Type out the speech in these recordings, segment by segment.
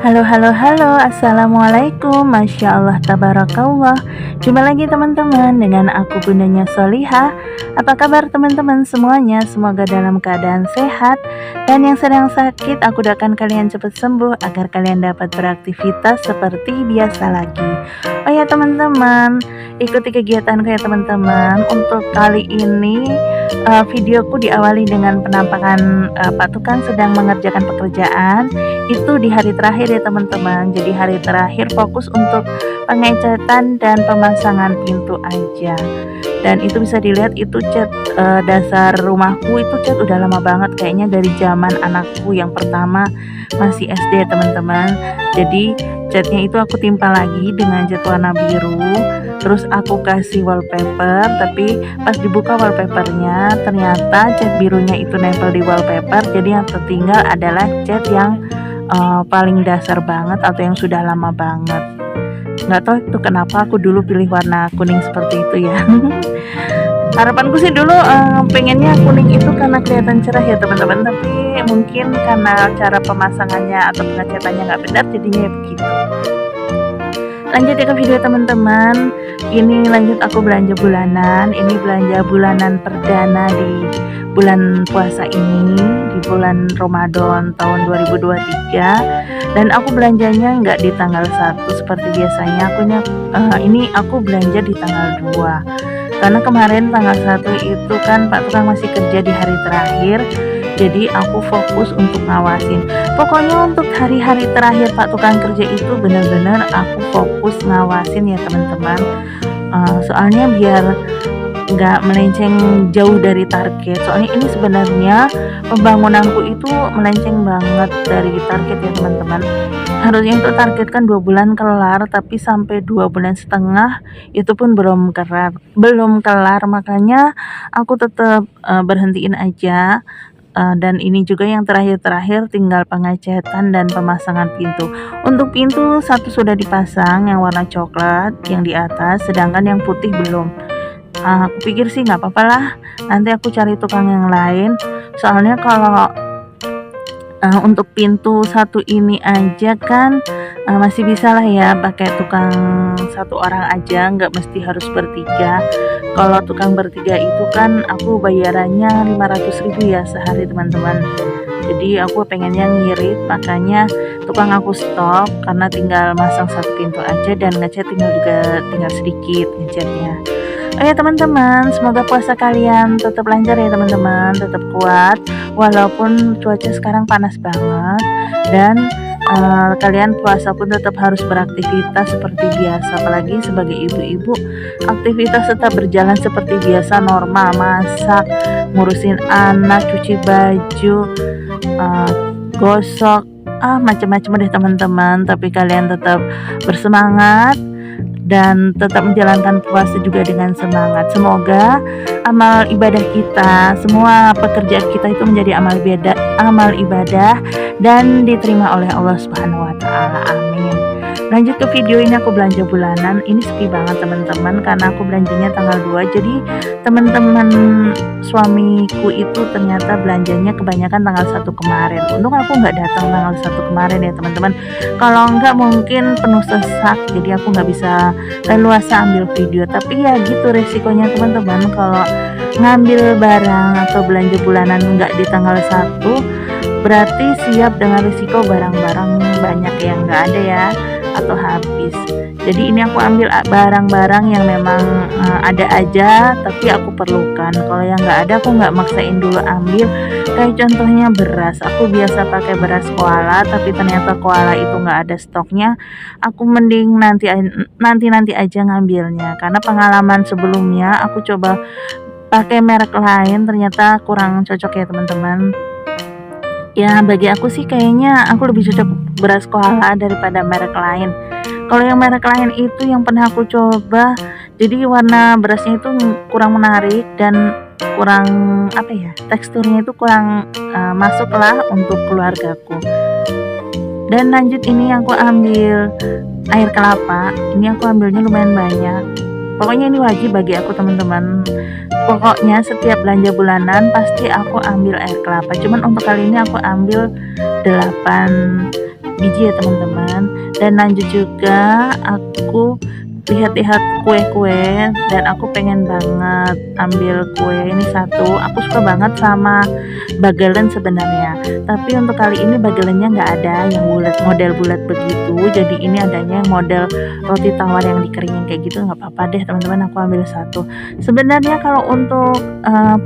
Halo, halo, halo, assalamualaikum, masya Allah, tabarakallah. Jumpa lagi teman-teman dengan aku bundanya Solihah. Apa kabar teman-teman semuanya? Semoga dalam keadaan sehat. Dan yang sedang sakit, aku doakan kalian cepat sembuh agar kalian dapat beraktivitas seperti biasa lagi. Oh ya teman-teman, ikuti kegiatanku ya teman-teman. Untuk kali ini videoku diawali dengan penampakan Pak Tukang sedang mengerjakan pekerjaan. Itu di hari terakhir ya teman-teman. Jadi hari terakhir fokus untuk pengecatan dan pemasangan pintu aja. Dan itu bisa dilihat itu cat dasar rumahku itu cat udah lama banget, kayaknya dari zaman anakku yang pertama masih SD ya teman-teman. Jadi catnya itu aku timpa lagi dengan cat warna biru. Terus aku kasih wallpaper, tapi pas dibuka wallpapernya ternyata cat birunya itu nempel di wallpaper. Jadi yang tertinggal adalah cat yang paling dasar banget atau yang sudah lama banget. Nggak tahu itu kenapa aku dulu pilih warna kuning seperti itu ya. Harapanku sih dulu pengennya kuning itu karena kelihatan cerah ya teman-teman, tapi mungkin karena cara pemasangannya atau pengecatannya nggak benar jadinya ya begitu. Lanjut ya ke video teman-teman. Ini lanjut aku belanja bulanan. Ini belanja bulanan perdana di bulan puasa ini, di bulan Ramadan tahun 2023. Dan aku belanjanya nggak di tanggal 1 seperti biasanya. Ini aku belanja di tanggal 2. Karena kemarin tanggal 1 itu kan Pak Tukang masih kerja di hari terakhir. Jadi aku fokus untuk ngawasin. Pokoknya untuk hari-hari terakhir Pak Tukang kerja itu benar-benar aku fokus ngawasin ya teman-teman. Soalnya biar nggak melenceng jauh dari target. Soalnya ini sebenarnya pembangunanku itu melenceng banget dari target ya teman-teman. Harusnya itu target kan 2 bulan kelar, tapi sampai 2 bulan setengah itu pun belum kelar. Makanya aku tetap berhentiin aja. Dan ini juga yang terakhir tinggal pengecatan dan pemasangan pintu. Untuk pintu satu sudah dipasang yang warna coklat yang di atas, sedangkan yang putih belum. Aku pikir sih nggak apa-apa lah, nanti aku cari tukang yang lain. Soalnya kalau untuk pintu satu ini aja kan masih bisa lah ya pakai tukang satu orang aja, nggak mesti harus bertiga. Kalau tukang bertiga itu kan aku bayarannya 500.000 ya sehari teman-teman. Jadi aku pengennya ngirit, makanya tukang aku stop karena tinggal masang satu pintu aja dan ngecat tinggal sedikit ngecatnya. Oh ya teman-teman, semoga puasa kalian tetap lancar ya teman-teman, tetap kuat walaupun cuaca sekarang panas banget. Dan kalian puasa pun tetap harus beraktivitas seperti biasa. Apalagi sebagai ibu-ibu, aktivitas tetap berjalan seperti biasa, normal, masak, ngurusin anak, cuci baju, gosok, macam-macam deh teman-teman. Tapi kalian tetap bersemangat dan tetap menjalankan puasa juga dengan semangat. Semoga amal ibadah kita, semua pekerjaan kita itu menjadi amal ibadah dan diterima oleh Allah Subhanahu wa taala. Amin. Lanjut ke video ini, aku belanja bulanan. Ini sepi banget teman-teman karena aku belanjanya tanggal 2. Jadi teman-teman suamiku itu ternyata belanjanya kebanyakan tanggal 1 kemarin. Untung aku nggak datang tanggal 1 kemarin ya teman-teman. Kalau nggak mungkin penuh sesak, jadi aku nggak bisa leluasa ambil video. Tapi ya gitu resikonya teman-teman, kalau ngambil barang atau belanja bulanan nggak di tanggal 1, berarti siap dengan risiko barang-barang banyak yang nggak ada ya atau habis. Jadi ini aku ambil barang-barang yang memang ada aja tapi aku perlukan. Kalau yang nggak ada aku nggak maksain dulu ambil. Kayak contohnya beras, aku biasa pakai beras koala tapi ternyata koala itu nggak ada stoknya. Aku mending nanti aja ngambilnya, karena pengalaman sebelumnya aku coba pakai merek lain ternyata kurang cocok ya teman-teman. Ya bagi aku sih kayaknya aku lebih cocok beras koala daripada merek lain. Kalau yang merek lain itu yang pernah aku coba, jadi warna berasnya itu kurang menarik dan kurang teksturnya itu kurang masuk lah untuk keluargaku. Dan lanjut ini aku ambil air kelapa. Ini aku ambilnya lumayan banyak. Pokoknya ini wajib bagi aku teman-teman. Pokoknya setiap belanja bulanan pasti aku ambil air kelapa. Cuman untuk kali ini aku ambil 8 biji ya teman-teman. Dan lanjut juga aku lihat-lihat kue-kue dan aku pengen banget ambil kue ini satu. Aku suka banget sama bagelen sebenarnya, tapi untuk kali ini bagelannya nggak ada yang bulat, model bulat begitu. Jadi ini adanya yang model roti tawar yang dikeringin kayak gitu. Nggak apa-apa deh teman-teman, aku ambil satu. Sebenarnya kalau untuk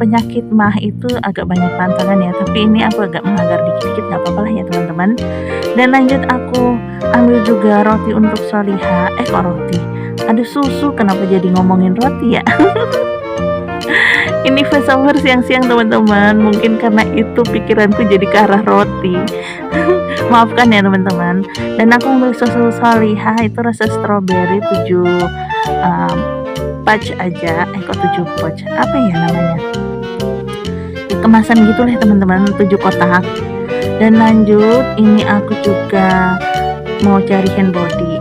penyakit mah itu agak banyak pantangan ya, tapi ini aku agak melanggar dikit-dikit, nggak apa-apa lah ya teman-teman. Dan lanjut aku ambil juga roti untuk Soliha. Kok roti, ada susu, kenapa jadi ngomongin roti ya? Ini voice over siang-siang teman-teman, mungkin karena itu pikiranku jadi ke arah roti. Maafkan ya teman-teman. Dan aku ambil susu Soliha itu rasa strawberry 7 pouch aja. Kok 7 pouch, apa ya namanya, kemasan gitu lah teman-teman, 7 kotak. Dan lanjut ini aku juga mau cari hand body.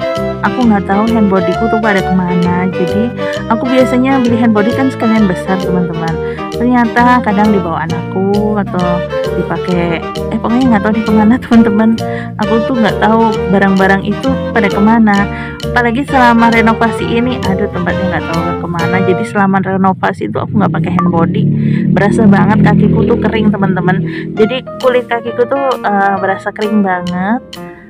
Aku nggak tahu hand bodyku tuh pada kemana. Jadi aku biasanya beli hand body kan sekalian besar teman-teman, ternyata kadang dibawa anakku atau dipakai pokoknya nggak tahu di kemana teman-teman. Aku tuh nggak tahu barang-barang itu pada kemana, apalagi selama renovasi ini, aduh tempatnya nggak tahu kemana. Jadi selama renovasi itu aku nggak pakai hand body, berasa banget kakiku tuh kering teman-teman. Jadi kulit kakiku tuh berasa kering banget.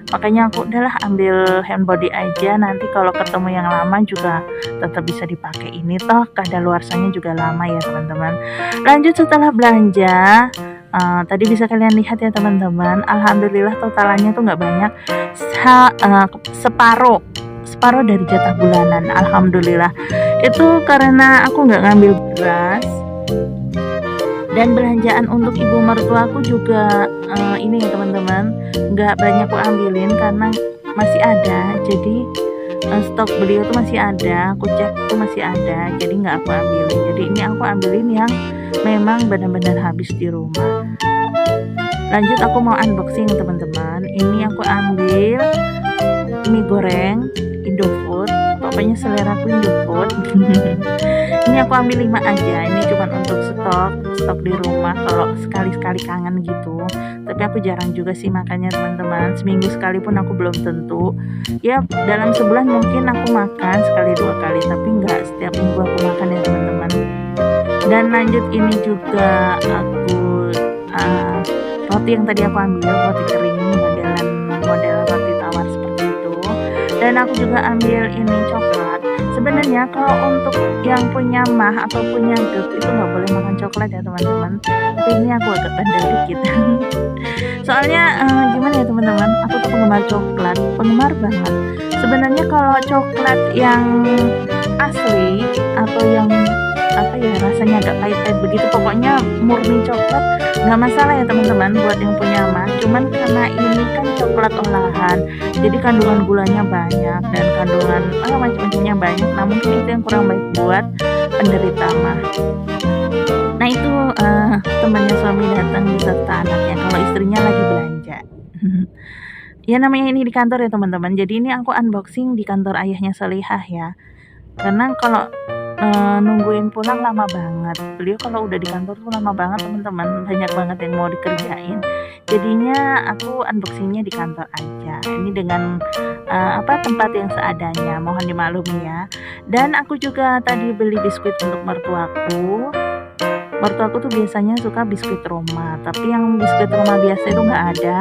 Makanya aku udahlah ambil hand body aja, nanti kalau ketemu yang lama juga tetap bisa dipakai. Ini toh kadaluarsanya juga lama ya teman-teman. Lanjut setelah belanja, tadi bisa kalian lihat ya teman-teman, alhamdulillah totalannya tuh nggak banyak, separuh dari jatah bulanan, alhamdulillah. Itu karena aku nggak ngambil beras. Dan belanjaan untuk ibu mertuaku juga ini ya teman-teman, nggak banyak aku ambilin karena masih ada. Jadi stok beliau tuh masih ada, aku cek tuh masih ada, jadi nggak aku ambilin. Jadi ini aku ambilin yang memang benar-benar habis di rumah. Lanjut aku mau unboxing teman-teman. Ini aku ambil mie goreng Indofood, pokoknya selera aku Indofood. Ini aku ambil 5 aja, ini cuma untuk stok di rumah kalau sekali-sekali kangen gitu. Tapi aku jarang juga sih makannya teman-teman, seminggu sekali pun aku belum tentu. Ya dalam sebulan mungkin aku makan sekali 2 kali, tapi nggak setiap minggu aku makan ya teman-teman. Dan lanjut ini juga aku roti yang tadi aku ambil, roti kering model roti tawar seperti itu. Dan aku juga ambil ini coklat. Sebenarnya kalau untuk yang punya mah atau punya GERD itu nggak boleh makan coklat ya teman-teman, tapi ini aku agak bandel dikit. Soalnya gimana ya teman-teman, aku tuh penggemar banget. Sebenarnya kalau coklat yang asli atau yang apa ya, rasanya agak pahit-pahit begitu, pokoknya murni coklat nggak masalah ya teman-teman buat yang punya mah. Cuman karena ini kan coklat olahan, jadi kandungan gulanya banyak dan kandungan macam-macamnya banyak. Nah mungkin itu yang kurang baik buat penderita mah. Nah itu temannya suami datang beserta anaknya kalau istrinya lagi belanja. Ya namanya ini di kantor ya teman-teman. Jadi ini aku unboxing di kantor ayahnya Solihah ya. Karena kalau nungguin pulang lama banget. Beliau kalau udah di kantor tuh lama banget teman-teman, banyak banget yang mau dikerjain. Jadinya aku unboxingnya di kantor aja. Ini dengan tempat yang seadanya, mohon dimaklumi ya. Dan aku juga tadi beli biskuit untuk mertuaku. Mertuaku tuh biasanya suka biskuit Roma, tapi yang biskuit Roma biasa itu nggak ada.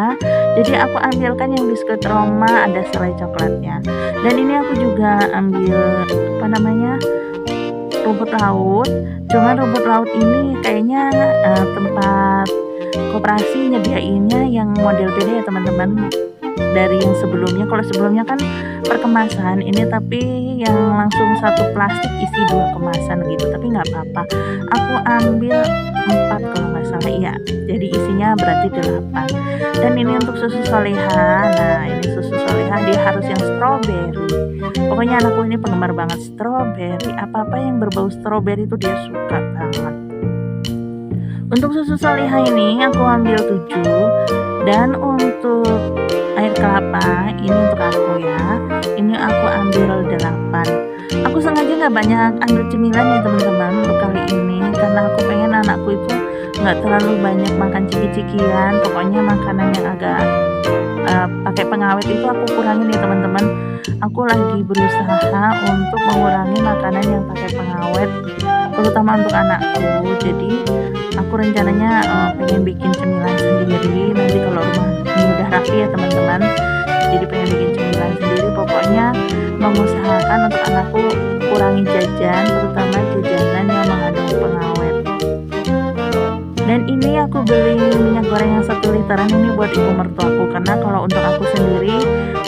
Jadi aku ambilkan yang biskuit Roma ada selai coklatnya. Dan ini aku juga ambil rumput laut. Cuman rumput laut ini kayaknya tempat koperasi nyediainnya yang model beda ya teman-teman dari yang sebelumnya. Kalau sebelumnya kan perkemasan, ini tapi yang langsung satu plastik isi 2 kemasan gitu. Tapi nggak apa-apa, aku ambil 4 kalau nggak salah ya, jadi isinya berarti 8. Dan ini untuk susu Solihah. Nah ini susu Solihah, dia harus yang strawberry. Pokoknya anakku ini penggemar banget strawberry, apa-apa yang berbau strawberry itu dia suka banget. Untuk susu Solihah ini aku ambil 7. Dan untuk air kelapa ini untuk aku ya, ini aku ambil 8. Aku sengaja nggak banyak ambil cemilan ya teman-teman untuk kali ini, karena aku pengen anakku itu nggak terlalu banyak makan ciki-cikian, pokoknya makanan yang agak pakai pengawet itu aku kurangin ya teman-teman. Aku lagi berusaha untuk mengurangi makanan yang pakai pengawet, terutama untuk anakku. Jadi aku rencananya pengen bikin cemilan sendiri nanti kalau rumah ini udah rapi ya teman-teman. Jadi pengen bikin cemilan sendiri, pokoknya mengusahakan untuk anakku kurangi jajan, terutama jajanan yang mengandung pengawet. Dan ini aku beli minyak goreng yang 1 literan ini buat ibu mertuaku, karena kalau untuk aku sendiri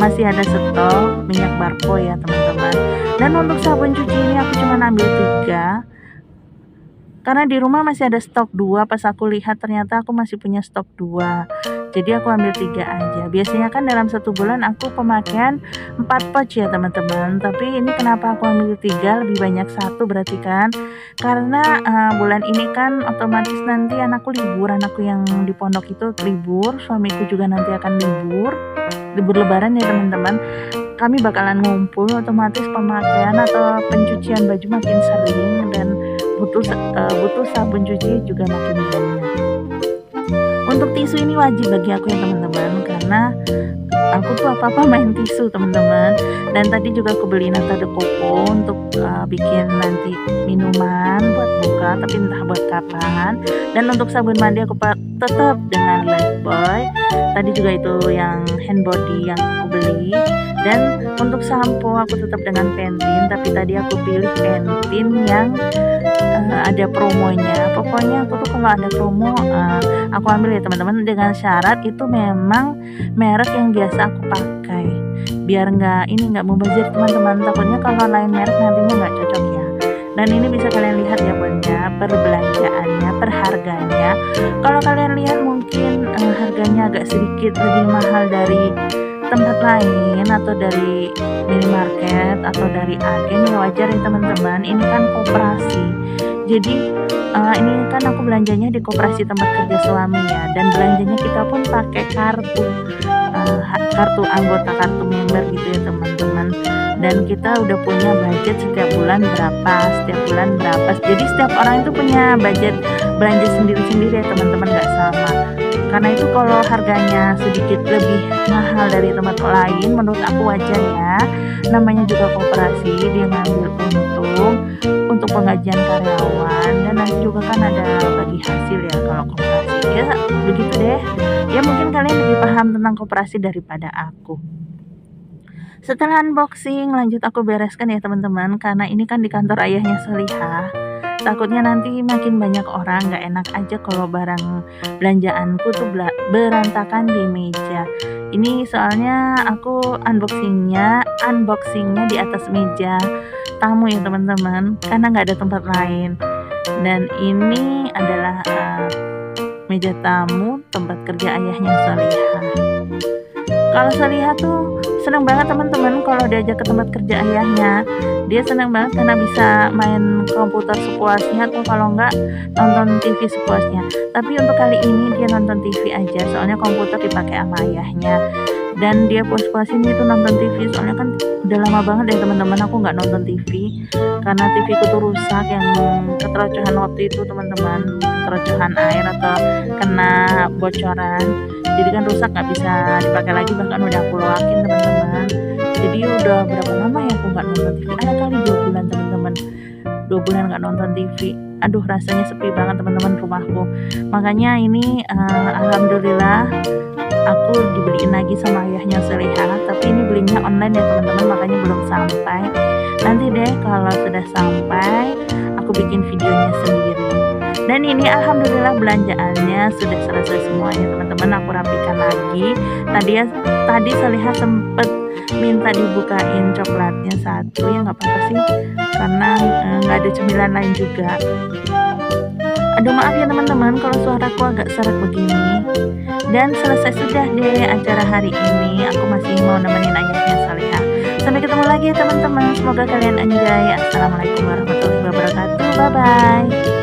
masih ada stok minyak Barpo ya teman-teman. Dan untuk sabun cuci ini aku cuma ambil 3 karena di rumah masih ada stok 2. Pas aku lihat ternyata aku masih punya stok 2, jadi aku ambil 3 aja. Biasanya kan dalam 1 bulan aku pemakaian 4 pouch ya teman-teman, tapi ini kenapa aku ambil 3, lebih banyak 1 berarti kan, karena bulan ini kan otomatis nanti anakku libur, anakku yang di pondok itu libur, suamiku juga nanti akan libur lebaran ya teman-teman. Kami bakalan ngumpul, otomatis pemakaian atau pencucian baju makin sering dan butuh sabun cuci juga makin banyak. Untuk tisu ini wajib bagi aku ya teman-teman, karena aku tuh apa-apa main tisu teman-teman. Dan tadi juga aku beli nata de coco untuk bikin nanti minuman buat buka, tapi entah buat kapan. Dan untuk sabun mandi aku tetap dengan Lifebuoy. Tadi juga itu yang hand body yang aku beli. Dan untuk sampo aku tetap dengan Pantene, tapi tadi aku pilih Pantene yang ada promonya. Pokoknya aku tuh kalau ada promo aku ambil ya teman-teman, dengan syarat itu memang merek yang biasa aku pakai, biar nggak mubazir teman-teman. Takutnya kalau lain merek nantinya nggak cocok ya. Dan ini bisa kalian lihat ya bondnya, perbelanjaannya, perharganya. Kalau kalian lihat mungkin harganya agak sedikit lebih mahal dari tempat lain atau dari minimarket atau dari agen, ya wajar ya teman-teman. Ini kan koperasi, jadi ini kan aku belanjanya di koperasi tempat kerja suami ya, dan belanjanya kita pun pakai kartu anggota, kartu member gitu ya teman-teman. Dan kita udah punya budget setiap bulan berapa, jadi setiap orang itu punya budget belanja sendiri-sendiri ya teman-teman, nggak sama. Karena itu kalau harganya sedikit lebih mahal dari tempat lain, menurut aku wajar ya. Namanya juga koperasi, dia ngambil untung untuk penggajian karyawan, dan nanti juga kan ada bagi hasil ya kalau koperasi. Ya begitu deh. Ya mungkin kalian lebih paham tentang koperasi daripada aku. Setelah unboxing, lanjut aku bereskan ya teman-teman, karena ini kan di kantor ayahnya Solihah. Takutnya nanti makin banyak orang, nggak enak aja kalau barang belanjaanku tuh berantakan di meja. Ini soalnya aku unboxingnya di atas meja tamu ya teman-teman, karena nggak ada tempat lain. Dan ini adalah meja tamu tempat kerja ayahnya Solihah. Kalau Solihah tuh seneng banget teman-teman kalau diajak ke tempat kerja ayahnya. Dia seneng banget karena bisa main komputer sepuasnya, atau kalau enggak nonton TV sepuasnya. Tapi untuk kali ini dia nonton TV aja, soalnya komputer dipakai sama ayahnya. Dan dia puas-puasin itu nonton TV, soalnya kan udah lama banget ya teman-teman aku nggak nonton TV, karena TV ku tuh rusak, yang keterocohan waktu itu teman-teman, keterocohan air atau kena bocoran. Jadi kan rusak, nggak bisa dipakai lagi, bahkan udah aku loakin teman-teman. Jadi udah berapa lama ya aku nggak nonton TV, ada kali 2 bulan teman-teman, 2 bulan nggak nonton TV. Aduh rasanya sepi banget teman-teman rumahku. Makanya ini alhamdulillah aku dibeliin lagi sama ayahnya Solihah, tapi ini belinya online ya teman-teman, makanya belum sampai. Nanti deh kalau sudah sampai aku bikin videonya sendiri. Dan ini alhamdulillah belanjaannya sudah selesai semua ya teman-teman, aku rapikan lagi. Tadi Solihah sempet minta dibukain coklatnya 1, ya nggak apa-apa sih, karena nggak ada cemilan lain juga. Aduh maaf ya teman-teman kalau suaraku agak serak begini. Dan selesai sudah deh acara hari ini, aku masih mau nemenin ayahnya Solihah. Sampai ketemu lagi ya teman-teman, semoga kalian enjoy. Assalamualaikum warahmatullahi wabarakatuh, bye bye.